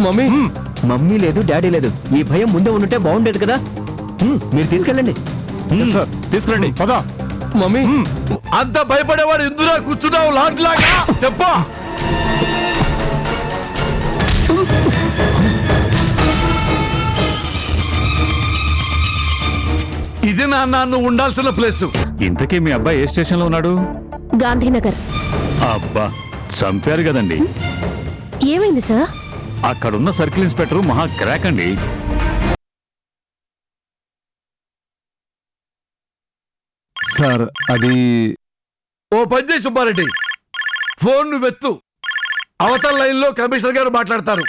Mummy mummy లేదు, daddy లేదు. ఈ భయం ముందే ఉంటే బాగుండేది కదా. మీరు తీసుకెళ్ళండి. సార్ తీసుకురండి. పద. మమ్మీ అంత భయపడేవాడు ఎందులో కూర్చున్నావు? లాంటిలాగా చెప్పా. ఇది నాన్న నువ్వు ఉండాల్సిన ప్లేస్. ఇంతకీ మీ అబ్బాయి ఏ స్టేషన్ లో ఉన్నాడు? గాంధీనగర్. అబ్బా, చంపారు కదండి. ఏమైంది సార్? అక్కడున్న సర్కిల్ ఇన్స్పెక్టర్ మహా క్రాక్ అండి. సార్ అది ఓ పని చేయి సుబ్బారెడ్డి, ఫోన్ నువ్వు ఎత్తు. అవతల లైన్ లో కమిషనర్ గారు మాట్లాడతారు.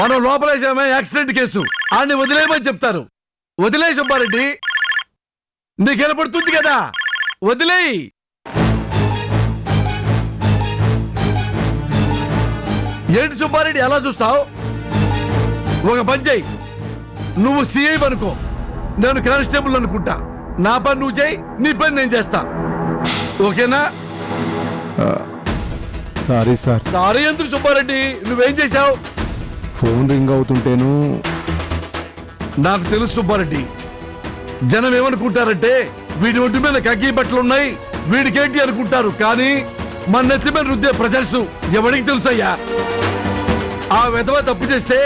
మనం లోపలేసామే యాక్సిడెంట్ కేసు, ఆడిని వదిలేయమని చెప్తారు. వదిలే సుబ్బారెడ్డి, నీకు కనపడుతుంది కదా, వదిలేయి. ఏంటి సుబ్బారెడ్డి ఎలా చూస్తావు? ఒక పని చేయి, నువ్వు సిఐ అనుకో, నేను కానిస్టేబుల్ అనుకుంటా. నా పని నువ్వు చేయి, నీ పని నేను చేస్తా. ఓకేనా? Sorry sir. సారీ ఎందుకు సుబ్బారెడ్డి, నువ్వేం చేశావు? ఫోన్ రింగ్ అవుతుంటేను. నాకు తెలుసు సుబ్బారెడ్డి, జనం ఏమనుకుంటారంటే వీడి ఒంటి మీద కగ్గి బట్టలున్నాయి, వీడికేంటి అనుకుంటారు. కానీ మన నెత్తి మీద రుద్దే ప్రజర్సు ఎవరికి తెలుసయ్యా? ఆ వెధవ తప్పు చేస్తే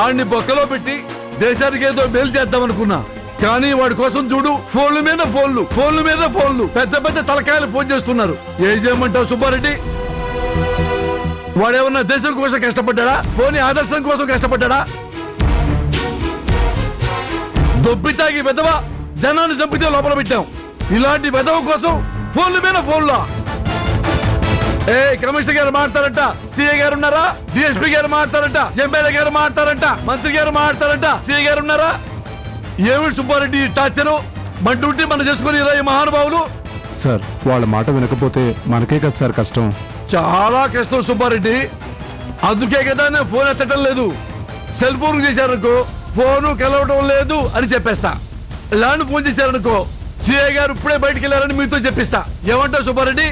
ఆడిని బొక్కలో పెట్టి దేశానికి ఏదో మేలు చేద్దామనుకున్నా. కానీ వాడి కోసం చూడు, ఫోన్ల మీద ఫోన్లు, ఫోన్ల మీద ఫోన్లు, పెద్ద పెద్ద తలకాయలు ఫోన్ చేస్తున్నారు. ఏం చేయమంటావు సుబ్బారెడ్డి? వాడేమన్నా దేశం కోసం కష్టపడ్డా? పోనీ ఆదర్శం కోసం కష్టపడ్డా? దొబ్బి తాగి వెధవ జనాన్ని చంపితే లోపల పెట్టాం. ఇలాంటి వెధవ కోసం ఫోన్ల మీద ఫోన్లా? ఏ కమిషనర్ గారు మాట్లాడతారంట, సిఐ గారు ఉన్నారా? డిఎస్పీ గారు మాట్లాడతారంట, ఎమ్మెల్యే గారు మాట్లాడతారంట, మంత్రి గారు మాట్లాడతారంట, సిఐ గారు ఉన్నారా? ఏమిటి సుబ్బారెడ్డి టార్చరు? మంటుంటే మనం చేసుకుని ఈ మహానుభావులు. సార్ వాళ్ళ మాట వినకపోతే మనకే కదా సార్ కష్టం. చాలా కష్టం సుబ్బారెడ్డి. అందుకే కదా నేను ఫోన్ ఎత్తడం లేదు. సెల్ ఫోన్ చేశారనుకో, ఫోను కలవడం లేదు అని చెప్పేస్తా. ల్యాండ్ ఫోన్ చేశారనుకో, సిఐ గారు ఇప్పుడే బయటికి వెళ్ళారని మీతో చెప్పిస్తా. ఏమంటావు సుబ్బారెడ్డి?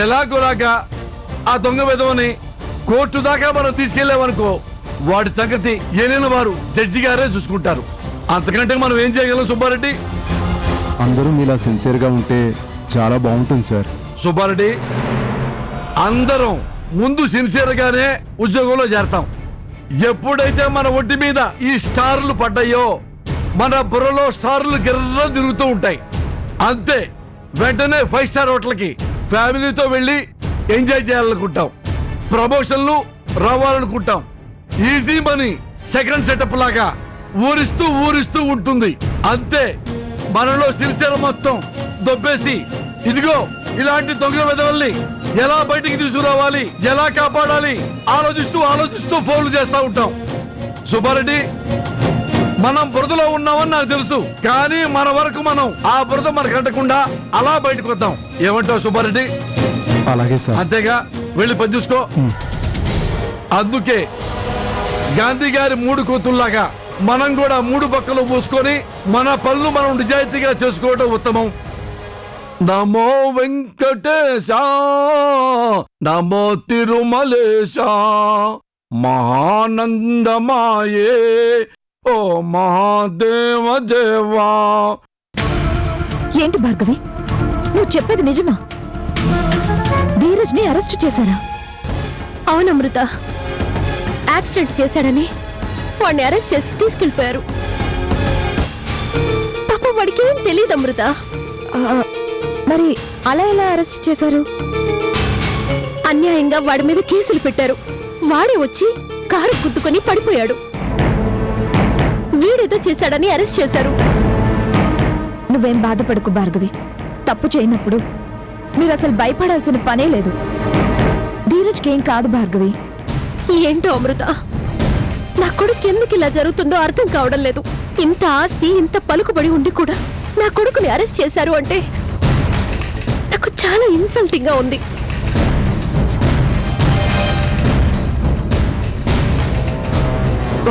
ఎలాగోలాగా ఆ దొంగ విధవని కోర్టు దాకా మనం తీసుకెళ్లామనుకో, వాడి సంగతి ఏలైన వారు జడ్జి గారే చూసుకుంటారు. అంతకంటే మనం ఏం చేయగలం సుబ్బారెడ్డి? అందరూ మీలా సిన్సియర్గా ఉంటే చాలా బాగుంటుంది సార్. సుబ్బారెడ్డి, అందరం ముందు సిన్సియర్ గానే ఉద్యోగంలో చేరతాం. ఎప్పుడైతే మన ఒంటి మీద ఈ స్టార్లు పడ్డాయో మన బుర్రలో స్టార్లు గిర్ర తిరుగుతూ ఉంటాయి. అంతే, వెంటనే 5 స్టార్ హోటల్కి ఫ్యామిలీతో వెళ్ళి ఎంజాయ్ చేయాలనుకుంటాం. ప్రమోషన్లు రావాలనుకుంటాం. ఈజీ మనీ సెకండ్ సెటప్ లాగా ఊరిస్తూ ఊరిస్తూ ఉంటుంది. అంతే, మనలో సిన్సియర్ మొత్తం దొబ్బేసి ఇదిగో ఇలాంటి దొంగ వెధవల్ని ఎలా బయటికి తీసుకురావాలి, ఎలా కాపాడాలి ఆలోచిస్తూ ఆలోచిస్తూ ఫోన్లు చేస్తా ఉంటాం. సుబ్బారెడ్డి, మనం బురదలో ఉన్నామని నాకు తెలుసు, కానీ మన వరకు మనం ఆ బురద మనకు అంటకుండా అలా బయటకు వద్దాం. ఏమంటావు సుబ్బారెడ్డి? అలాగే సార్. అంతేగా, వెళ్ళి పని చూసుకో. అందుకే గాంధీ గారి 3 కూతుల్లాగా మనం కూడా 3 బక్కలు పూసుకొని మన పనులు మనం నిజాయితీగా చేసుకోవడం ఉత్తమం. నమో వెంకటేశ, నమో తిరుమలేశ, మహానందమాయే ఓ మహాదేవ దేవా. ఏంటి భార్గవి, నువ్వు చెప్పేది నిజమా? ధీరజ్ ని అరెస్ట్ చేశారా? అవును అమృత, యాక్సిడెంట్ చేశాడని వాడిని అరెస్ట్ చేసి తీసుకెళ్లిపోయారు. తప్ప వాడికి ఏం తెలియదు అమృత. మరి అలా ఎలా అరెస్ట్ చేశారు? అన్యాయంగా వాడి మీద కేసులు పెట్టారు. వాడే వచ్చి కారు గుద్దుకొని పడిపోయాడు. వీడేదో చేశాడని అరెస్ట్ చేశారు. నువ్వేం బాధపడకు భార్గవి, తప్పు చేయనప్పుడు మీరు అసలు భయపడాల్సిన పనే లేదు. ధీరజ్కేం కాదు భార్గవి. ఏంటో అమృత, నా కొడుకు ఎందుకు ఇలా జరుగుతుందో అర్థం కావడం లేదు. ఇంత ఆస్తి, ఇంత పలుకుబడి ఉండి కూడా నా కొడుకుని అరెస్ట్ చేశారు అంటే నాకు చాలా ఇన్సల్టింగ్ గా ఉంది.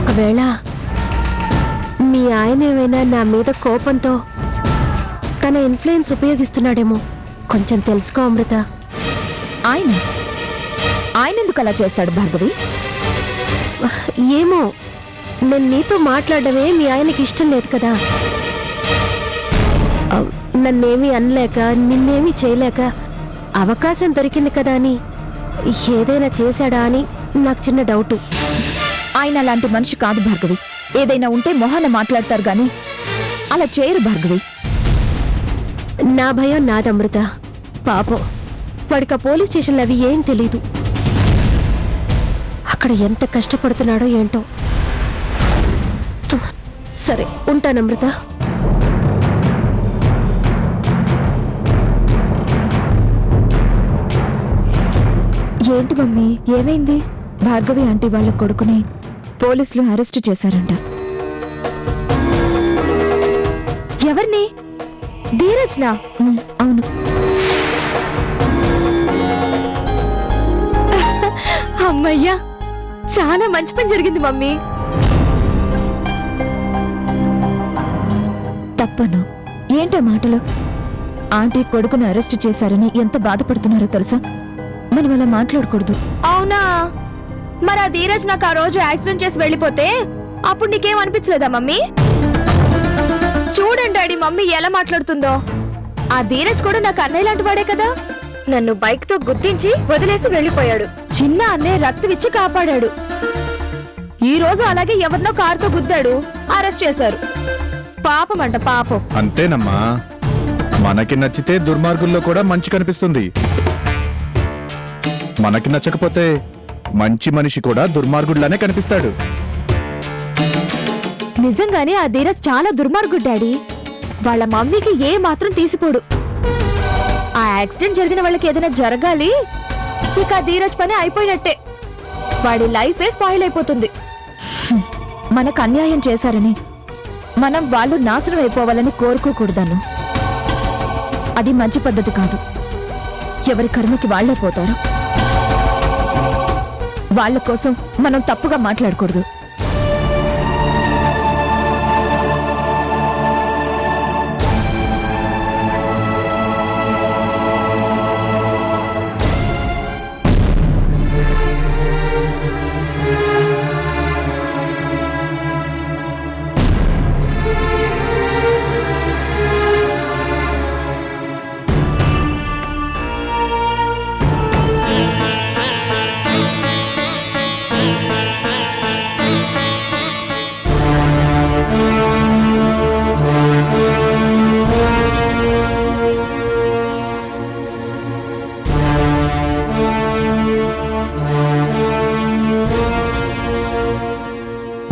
ఒకవేళ మీ ఆయన ఏమైనా నా మీద కోపంతో తన ఇన్ఫ్లుయెన్స్ ఉపయోగిస్తున్నాడేమో, కొంచెం తెలుసుకో అమృత. ఆయన ఎందుకు అలా చేస్తాడు భార్గవి? ఏమో నేను నీతో మాట్లాడమే మీ ఆయనకి ఇష్టం లేదు కదా. నన్నేమీ అనలేక నిన్నేమీ చేయలేక అవకాశం దొరికింది కదా అని ఏదైనా చేశాడా అని నాకు చిన్న డౌటు. ఆయన అలాంటి మనిషి కాదు భార్గవి. ఏదైనా ఉంటే మొహాన మాట్లాడతారు గాని అలా చేయరు భార్గవి. నా భయం నాదమృత. పాపం వాడికి ఆ పోలీస్ స్టేషన్లు అవి ఏం తెలీదు. అక్కడ ఎంత కష్టపడుతున్నాడో ఏంటో. సరే ఉంటానమృత. ఏంటి మమ్మీ, ఏమైంది? భార్గవి ఆంటీ వాళ్ళ కొడుకుని పోలీసులు అరెస్టు చేశారంట. ఎవరిని? ధీరజ్నా? అవును. అమ్మయ్యా, చాలా మంచి పని జరిగింది మమ్మీ. తప్పను. ఏంటో మాటలు? ఆంటీ కొడుకుని అరెస్టు చేశారని ఎంత బాధపడుతున్నారో తెలుసా? మనం అలా మాట్లాడకూడదు. అవునా? మరి ఆ ధీరజ్ నాకు ఆ రోజు యాక్సిడెంట్ చేసి వెళ్ళిపోతే అప్పుడు నీకేం అనిపించలేదా మమ్మీ? చూడండి డాడీ మమ్మీ ఎలా మాట్లాడుతుందో. ఆ ధీరజ్ కూడా నాకు అన్నయ్య లాంటి వాడే కదా. నన్ను బైక్ తో గుద్దించి వదిలేసి వెళ్ళిపోయాడు. చిన్న అన్నయ్య రక్తం ఇచ్చి కాపాడాడు. ఈ రోజు అలాగే ఎవరినో కారుతో గుద్దాడు, అరెస్ట్ చేశారు. పాపం అంట పాపం. అంతేనమ్మా, మనకి నచ్చితే దుర్మార్గుల్లో కూడా మంచి కనిపిస్తుంది. మనకి నచ్చకపోతే మంచి మనిషి కూడా దుర్మార్గుడిలానే కనిపిస్తాడు. నిజంగానే ఆ ధీరజ్ చాలా దుర్మార్గుడు డాడీ. వాళ్ళ మమ్మీకి ఏ మాత్రం తీసిపోడు. ఆ యాక్సిడెంట్ జరిగిన వాళ్ళకి ఏదైనా జరగాలి, ఇక ఆ ధీరజ్ పని అయిపోయినట్టే. వాడి లైఫే స్పాయిల్ అయిపోతుంది. మనకు అన్యాయం చేశారని మనం వాళ్ళు నాశనం అయిపోవాలని కోరుకోకూడదాను. అది మంచి పద్ధతి కాదు. ఎవరి కర్మకి వాళ్లే పోతారు. వాళ్ళ కోసం మనం తప్పుగా మాట్లాడకూడదు.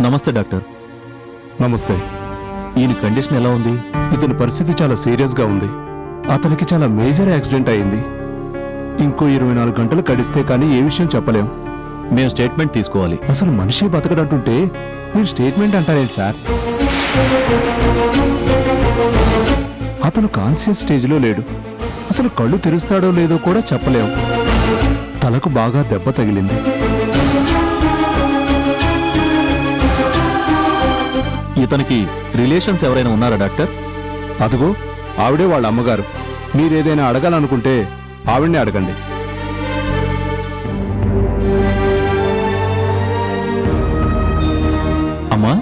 నమస్తే డాక్టర్. నమస్తే. ఈయన కండిషన్ ఎలా ఉంది? ఇతని పరిస్థితి చాలా సీరియస్గా ఉంది. అతనికి చాలా మేజర్ యాక్సిడెంట్ అయింది. ఇంకో 24 గంటలు గడిస్తే కానీ ఏ విషయం చెప్పలేం. మేము స్టేట్మెంట్ తీసుకోవాలి. అసలు మనిషి బతకడంటుంటే మీరు స్టేట్మెంట్ అంటారేంటి సార్? అతను కాన్షియస్ స్టేజ్లో లేడు. అసలు కళ్ళు తెరుస్తాడో లేదో కూడా చెప్పలేం. తలకు బాగా దెబ్బ తగిలింది. ఇతనికి రిలేషన్స్ ఎవరైనా ఉన్నారా డాక్టర్? అదుగో ఆవిడే వాళ్ళ అమ్మగారు. మీరేదైనా అడగాలనుకుంటే ఆవిడ్నే అడగండి. అమ్మా,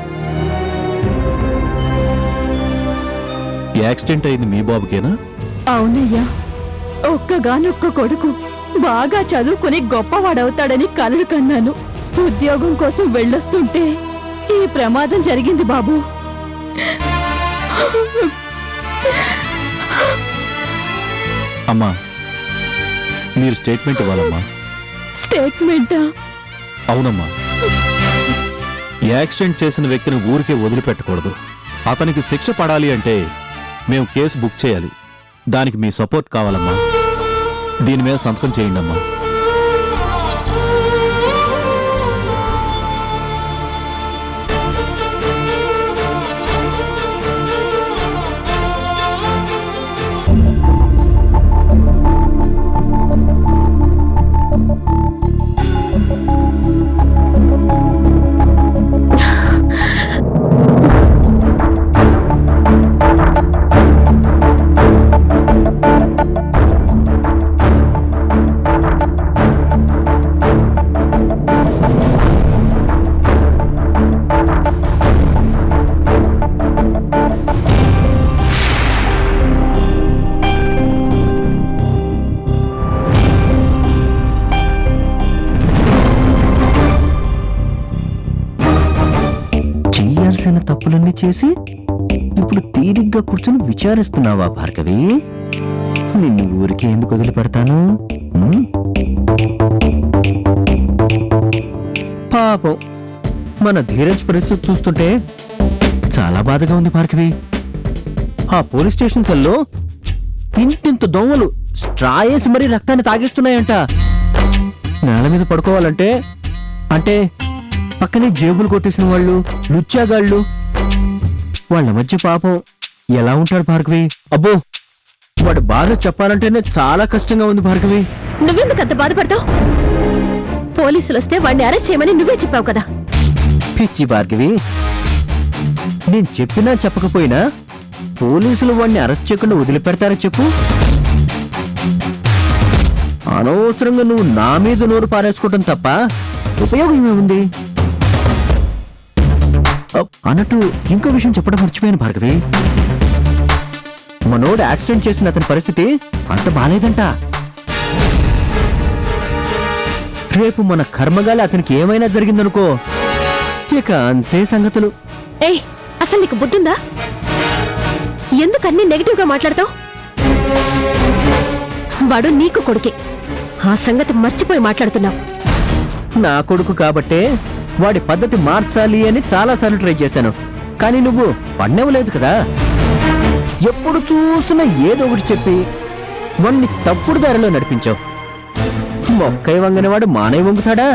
యాక్సిడెంట్ అయింది మీ బాబుకేనా? అవునయ్యా, ఒక్కగానొక్క కొడుకు బాగా చదువుకుని గొప్పవాడవుతాడని కలలు కన్నాను. ఉద్యోగం కోసం వెళ్ళొస్తుంటే ఈ ప్రమాదం జరిగింది బాబు. అమ్మా, మీరు స్టేట్మెంట్ ఇవ్వాలమ్మా. స్టేట్మెంటా? అవునమ్మా. యాక్సిడెంట్ చేసిన వ్యక్తిని ఊరికే వదిలిపెట్టకూడదు. అతనికి శిక్ష పడాలి అంటే మేము కేసు బుక్ చేయాలి. దానికి మీ సపోర్ట్ కావాలమ్మా. దీని మీద సంతకం చేయండి అమ్మా. చేసిన తప్పులన్నీ చేసి ఇప్పుడు తీరిగ్గా కూర్చొని విచారిస్తున్నావా భార్గవి? నిన్ను ఊరికే ఎందుకు వదిలిపెడతాను? ఉమ్? పాపం మన ధీరజ్ పరిస్థితి చూస్తుంటే చాలా బాధగా ఉంది భార్గవి. ఆ పోలీస్ స్టేషన్ సెల్లో ఇంతింత దోమలు స్ట్రా వేసి మరీ రక్తాన్ని తాగిస్తున్నాయంట. నేల మీద పడుకోవాలంటే అంటే పక్కనే జేబులు కొట్టేసిన వాళ్ళు, లుచ్చాగాళ్ళు, వాళ్ళ మధ్య పాపం ఎలా ఉంటారు భార్గవి? అబ్బో, వాడి బాధ చెప్పాలంటేనే చాలా కష్టంగా ఉంది భార్గవి. నువ్వెందుకు అంత బాధపడతావు? పోలీసులు వస్తే వాడిని అరెస్ట్ చేయమని నువ్వే చెప్పావు కదా. పిచ్చి భార్గవి, నేను చెప్పినా చెప్పకపోయినా పోలీసులు వాడిని అరెస్ట్ చేయకుండా వదిలిపెడతారా చెప్పు? అనవసరంగా నువ్వు నా మీద నోరు పారేసుకోవటం తప్ప ఉపయోగం ఏముంది? అన్నట్టు ఇంకో విషయం చెప్పడం మర్చిపోయాను భార్గవి. మనోడు యాక్సిడెంట్ చేసిన అతని పరిస్థితి అంత బాలేదంట. రేపు మన కర్మగాలి అతనికి ఏమైనా జరిగిందనుకో, ఇక అంతే సంగతులు. ఏయ్, అసలు నీకు బుద్ధుందా? ఎందుకు అన్ని నెగిటివ్ గా మాట్లాడతావు? వాడు నీకు కొడుకే, ఆ సంగతి మర్చిపోయి మాట్లాడుతున్నావు. నా కొడుకు కాబట్టే వాడి పద్ధతి మార్చాలి అని చాలాసార్లు ట్రై చేశాను, కానీ నువ్వు పడినవ్వలేదు కదా. ఎప్పుడు చూసినా ఏదో ఒకటి చెప్పి వాణ్ణి తప్పుడు దారిలో నడిపించావు. మొక్కై వంగనివాడు మానై వంగుతాడా?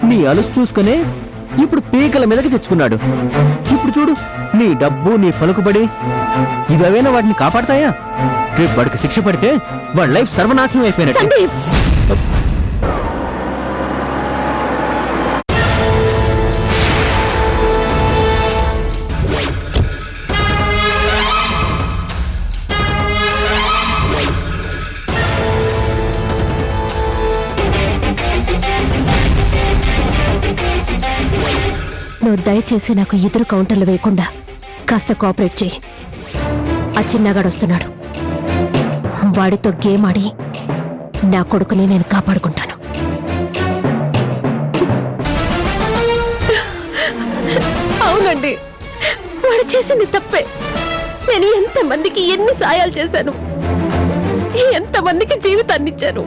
నీ అలుసు చూసుకునే ఇప్పుడు పీకల మీదకి తెచ్చుకున్నాడు. ఇప్పుడు చూడు, నీ డబ్బు, నీ పలుకుబడి ఇవేమైనా వాటిని కాపాడతాయా? రేపు వాడికి శిక్ష పడితే వాడి లైఫ్ సర్వనాశనం అయిపోయినట్టు. సందీప్, నువ్వు దయచేసి నాకు ఎదురు కౌంటర్లు వేయకుండా కాస్త కోఆపరేట్ చేయి. ఆ చిన్నగాడు వస్తున్నాడు, వాడితో గేమ్ ఆడి నా కొడుకుని నేను కాపాడుకుంటాను. అవునండి, వాడు చేసింది తప్పే. నేను ఎంతమందికి ఎన్ని సాయాలు చేశాను, ఎంతమందికి జీవితాన్ని ఇచ్చాను.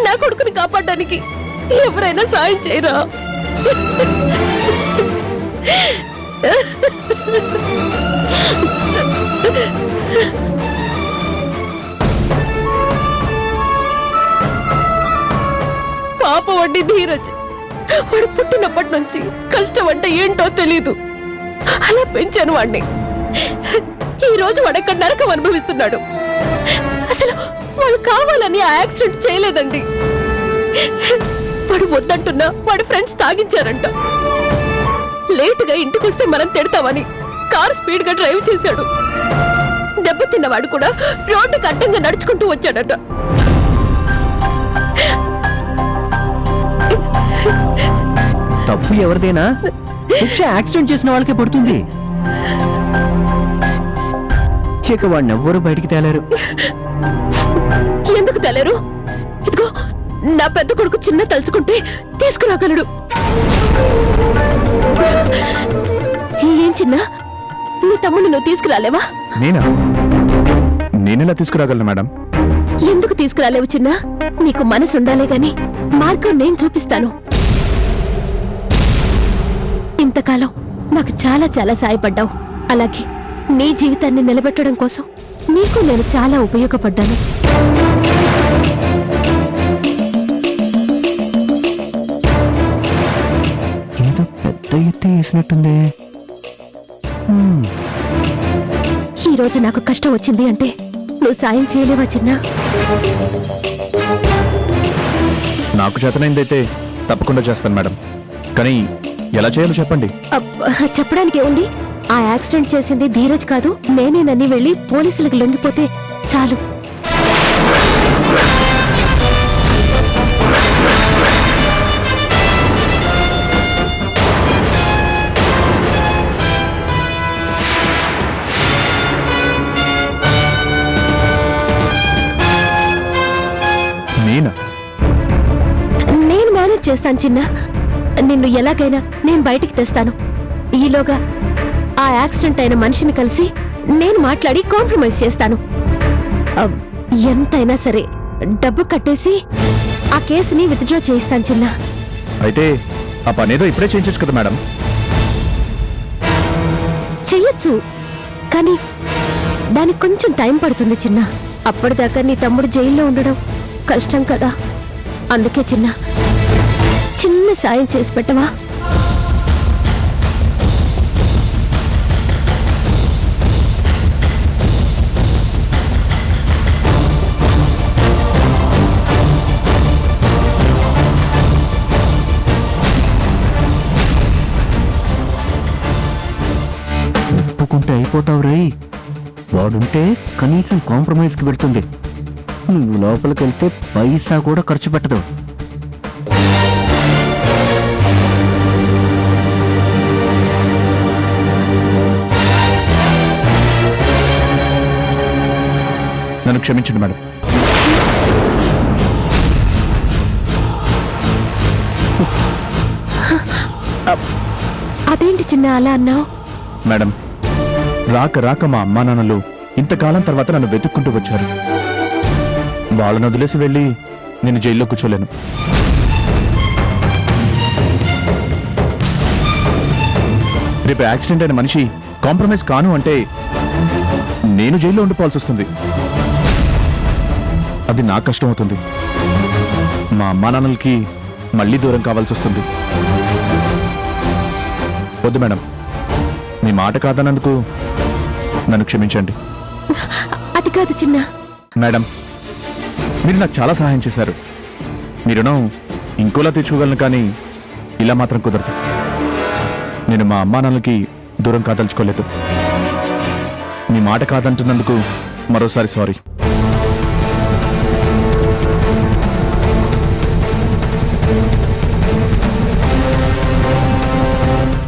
నా కొడుకుని కాపాడడానికి ఎవరైనా సాయం చేయరా? పాప వడ్డీ ధీరజ్, వాడు పుట్టినప్పటి నుంచి కష్టం అంటే ఏంటో తెలీదు. అలా పెంచాను వాడిని. ఈ రోజు వాడు ఎక్కడ నరకం అనుభవిస్తున్నాడు. అసలు వాడు కావాలని ఆ యాక్సిడెంట్ చేయలేదండి. వాడు వద్దంటున్నా వాడి ఫ్రెండ్స్ తాగించారంట. లేటుగా ఇంటికి వస్తే మనం తిడతామని కారు స్పీడ్ గా డ్రైవ్ చేశాడు. దెబ్బతిన్నవాడు కూడా రోడ్డుకి అడ్డంగా నడుచుకుంటూ వచ్చాడట. తప్పు ఎవరిదైనా శిక్ష యాక్సిడెంట్ చేసిన వాళ్ళకే పడుతుంది. ఇక వాడిని ఎవ్వరూ బయటికి తేలేరు. ఎందుకు తెలేరు? ఇదిగో నా పెద్ద కొడుకు చిన్న తలుచుకుంటే తీసుకురాగలడు. ఏం చిన్న, నీ తమ్ముడు నువ్వు తీసుకురాలేవా? నేనెలా తీసుకురాగలను మేడం? ఎందుకు తీసుకురాలేవు చిన్న? నీకు మనసు ఉండాలే గాని మార్గం నేను చూపిస్తాను. ఇంతకాలం నాకు చాలా చాలా సాయపడ్డావు. అలాగే నీ జీవితాన్ని నిలబెట్టడం కోసం నీకు నేను చాలా ఉపయోగపడ్డాను. ఏదో పెద్ద ఎత్తే వేసినట్టుంది. ఈ రోజు నాకు కష్టం వచ్చింది అంటే నువ్వు సాయం చేయలేవా చిన్న? నాకు చేతనైందైతే తప్పకుండా చేస్తాను మేడం, కానీ ఎలా చేయాలో చెప్పండి. చెప్పడానికి ఏముంది? ఆ యాక్సిడెంట్ చేసింది ధీరజ్ కాదు నేనేనని వెళ్ళి పోలీసులకు లొంగిపోతే చాలు. నేనా? నేను మేనేజ్ చేస్తాను చిన్న. నిన్ను ఎలాగైనా నేను బయటికి తెస్తాను. ఈలోగా ఆ యాక్సిడెంట్ అయిన మనిషిని కలిసి నేను మాట్లాడి కాంప్రమైజ్ చేస్తాను. ఎంతైనా సరే డబ్బు కట్టేసి ఆ కేసుని విత్డ్రా చేయిస్తాను చిన్న. అయితే ఆ పనేదో ఇప్పుడే చేయించచ్చు కదా మేడం. చెయ్యొచ్చు, కానీ దానికి కొంచెం టైం పడుతుంది చిన్న. అప్పటిదాకా నీ తమ్ముడు జైల్లో ఉండడం కష్టం కదా. అందుకే చిన్న సాయం చేసి పెట్టవా? ఒప్పుకుంటే అయిపోతావు రే. వాడుంటే కనీసం కాంప్రమైజ్కి వెళ్తుంది. నువ్వు లోపలికి వెళ్తే పైసా కూడా ఖర్చు పెట్టదు. నన్ను క్షమించండి మేడం. అదేంటి చిన్న అలా అన్నావు? మేడం, రాక రాక మా అమ్మా నాన్నలు ఇంతకాలం తర్వాత నన్ను వెతుక్కుంటూ వచ్చారు. వాళ్ళను వదిలేసి వెళ్ళి నేను జైల్లో కూర్చోలేను. రేపు యాక్సిడెంట్ అయిన మనిషి కాంప్రమైజ్ కాను అంటే నేను జైల్లో ఉండిపోవాల్సి వస్తుంది. అది నా కష్టం అవుతుంది. మా అమ్మా నాన్నలకి మళ్ళీ దూరం కావాల్సి వస్తుంది. వద్దు మేడం, మీ మాట కాదన్నందుకు నన్ను క్షమించండి. అది కాదు చిన్న. మేడం, మీరు నాకు చాలా సహాయం చేశారు. మీ రుణం ఇంకోలా తెచ్చుకోగలను, కానీ ఇలా మాత్రం కుదరదు. నేను మా అమ్మా నాన్నలకి దూరం కాదలుచుకోలేదు. మీ మాట కాదంటున్నందుకు మరోసారి సారీ.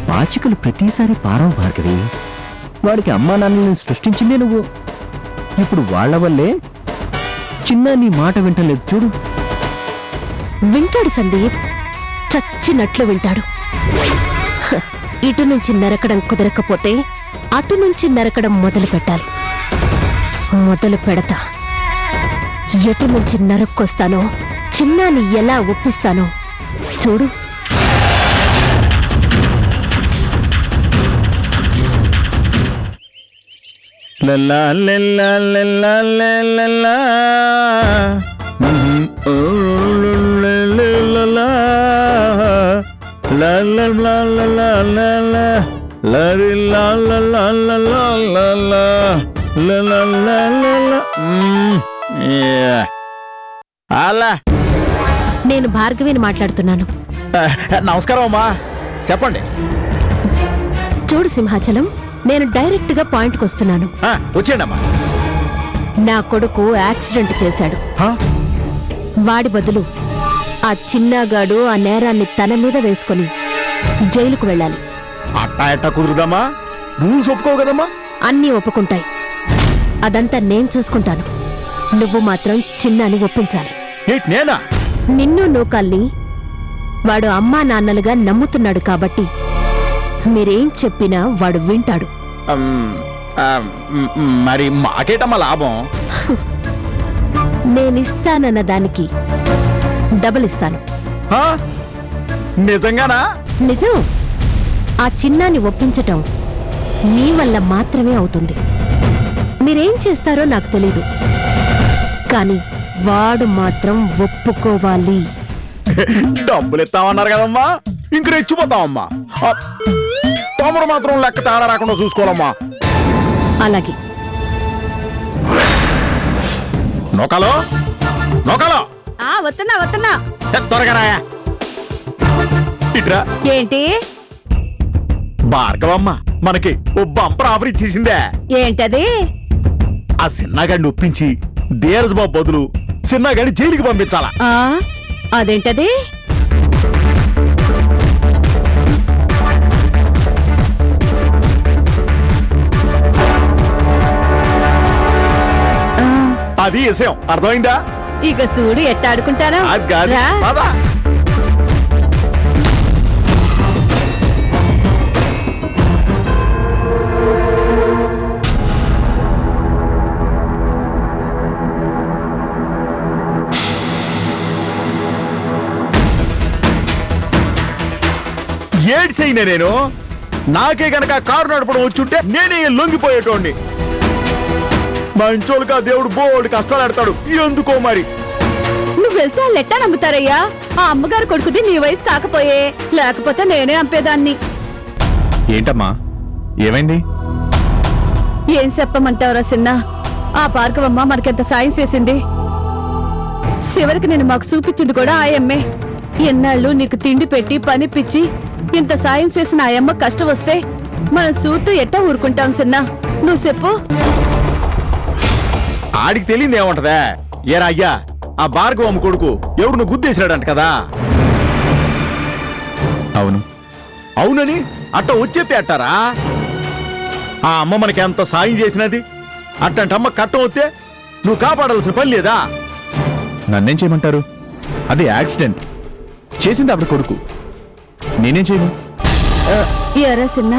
పాచికలు ప్రతిసారి పారవు భార్గవి. వాడికి అమ్మా నాన్నని సృష్టించిందే నువ్వు. ఇప్పుడు వాళ్ల వల్లే చిన్న నీ మాట వింటలేదు చూడు. వింటాడు సందీప్, చచ్చినట్లు వింటాడు. హ, ఇటు నుంచి నరకడం కుదరకపోతే అటు నుంచి నరకడం మొదలు పెట్టాలి. మొదలు పెడతా. ఎటు నుంచి నరక్కొస్తానో, చిన్నాని ఎలా ఒప్పిస్తానో చూడు. లల్లా లల్లా లల్లా లల్లా ఓ లల్లా లల్లా లల్లా లల్లా లల్లా లల్లా లల్లా అలా. నేను భార్గవిని మాట్లాడుతున్నాను. నమస్కారం అమ్మా, చెప్పండి. చూడు సింహాచలం, నేను డైరెక్ట్ గా పాయింట్కి వస్తున్నాను. వచ్చేయండి అమ్మా. నా కొడుకు యాక్సిడెంట్ చేశాడు. వాడి బదులు ఆ చిన్నగాడు ఆ నేరాన్ని తన మీద వేసుకొని జైలుకు వెళ్ళాలి. అట్టా ఎట్టా కుదురుదమ్మా? రూల్స్ ఒప్పుకోవు కదమ్మా. అన్నీ ఒప్పుకుంటాయి. అదంతా నేను చూసుకుంటాను. నువ్వు మాత్రం చిన్నాని ఒప్పించాలి. నేనా? నిన్ను నూకాల్ని వాడు అమ్మా నాన్నలుగా నమ్ముతున్నాడు కాబట్టి మీరేం చెప్పినా వాడు వింటాడు. మరి మాకేటమ్మా లాభం? నేనిస్తానన్న దానికి డబుల్ ఇస్తాను. నిజంగానా? నిజం. ఆ చిన్నాన్ని ఒప్పించటం మీ వల్ల మాత్రమే అవుతుంది. మీరేం చేస్తారో నాకు తెలీదు, కానీ వాడు మాత్రం ఒప్పుకోవాలి. డబ్బులు ఇస్తామన్నారు కదమ్మా, ఇంక రెచ్చిపోతామమ్మా. తమరు మాత్రం లెక్క తేడా రాకుండా చూసుకోవాలమ్మా. అలాగే. నోకాలో నోకాలో వస్తున్నా త్వరగా రాయా. ఇట్రా. ఏంటి భార్గవమ్మ మనకి ఓ బంపర్ ఆఫర్ ఇచ్చేసిందే. ఏంటది? ఆ సిన్నగాడిని ఒప్పించి ధీరజ్ బాబు బదులు సిన్నగాడిని జైలుకి పంపించాలా. అదేంటది? అది విషయం అర్థమైందా? ఇక చూడు ఎట్టాడుకుంటారా. అది కాదు. రా. పద. ఏడ్సైనా నేను నాకే గనక కారు నడపడం వచ్చుంటే నేనే లొంగిపోయేటోడిని. మా ఇంచోళ్ళకి ఆ దేవుడు బోల్డ్ కష్టాలు ఆడతాడు ఎందుకో మరి. నువ్వు వెళ్తే వాళ్ళు ఎట్టా నమ్ముతారయ్యా? ఆ అమ్మగారు కొడుకుది నీ వయసు కాకపోయే, లేకపోతే నేనే అంపేదాన్ని. ఏంటమ్మా ఏమైంది? ఏం చెప్పమంటావురా సిన్న? ఆ భార్గవమ్మ మనకెంత సాయం చేసింది. చివరికి నేను మాకు చూపించింది కూడా ఆయమ్మే. ఎన్నాళ్ళు నీకు తిండి పెట్టి పనిపిచ్చి ఇంత సాయం చేసిన ఆయమ్మ కష్టం వస్తే మనం చూస్తూ ఎట్టా ఊరుకుంటాం సిన్న? నువ్వు చెప్పు. ఆడికి తెలియదు ఏముంటదా? ఏరా అయ్యా, ఆ భార్గవమ్మ కొడుకు ఎవడు నువ్వు గుద్దేసినాడంట కదా? అవును. అవునని అట్ట వచ్చేస్తే అట్టారా? ఆ అమ్మ మనకి ఎంత సాయం చేసినది. అట్టంటే అమ్మ కట్టం వస్తే నువ్వు కాపాడాల్సిన పని లేదా? నన్నేం చేయమంటారు? అది యాక్సిడెంట్ చేసింది ఆవిడ కొడుకు, నేనేం చేయను. ఎరా సిన్న,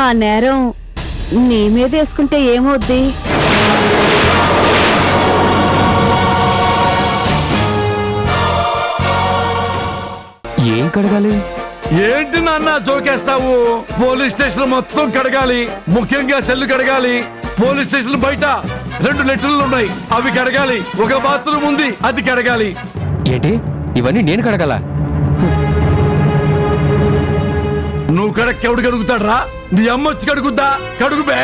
ఆ నేరం నీ మీద వేసుకుంటే ఏమవుద్ది? ఏం కడగాలి? ఏంటి నాన్న జోకేస్తావు? పోలీస్ స్టేషన్ మొత్తం కడగాలి, ముఖ్యంగా సెల్లు కడగాలి. పోలీస్ స్టేషన్ బయట 2 లెటర్లు ఉన్నాయి, అవి కడగాలి. ఒక బాత్రూమ్ ఉంది, అది కడగాలి. ఏంటి ఇవన్నీ నేను కడగల? నువ్వు కడక్కెవడు కడుగుతాడ్రా? నీ అమ్మ వచ్చి కడుగుద్దా? కడుగుబే.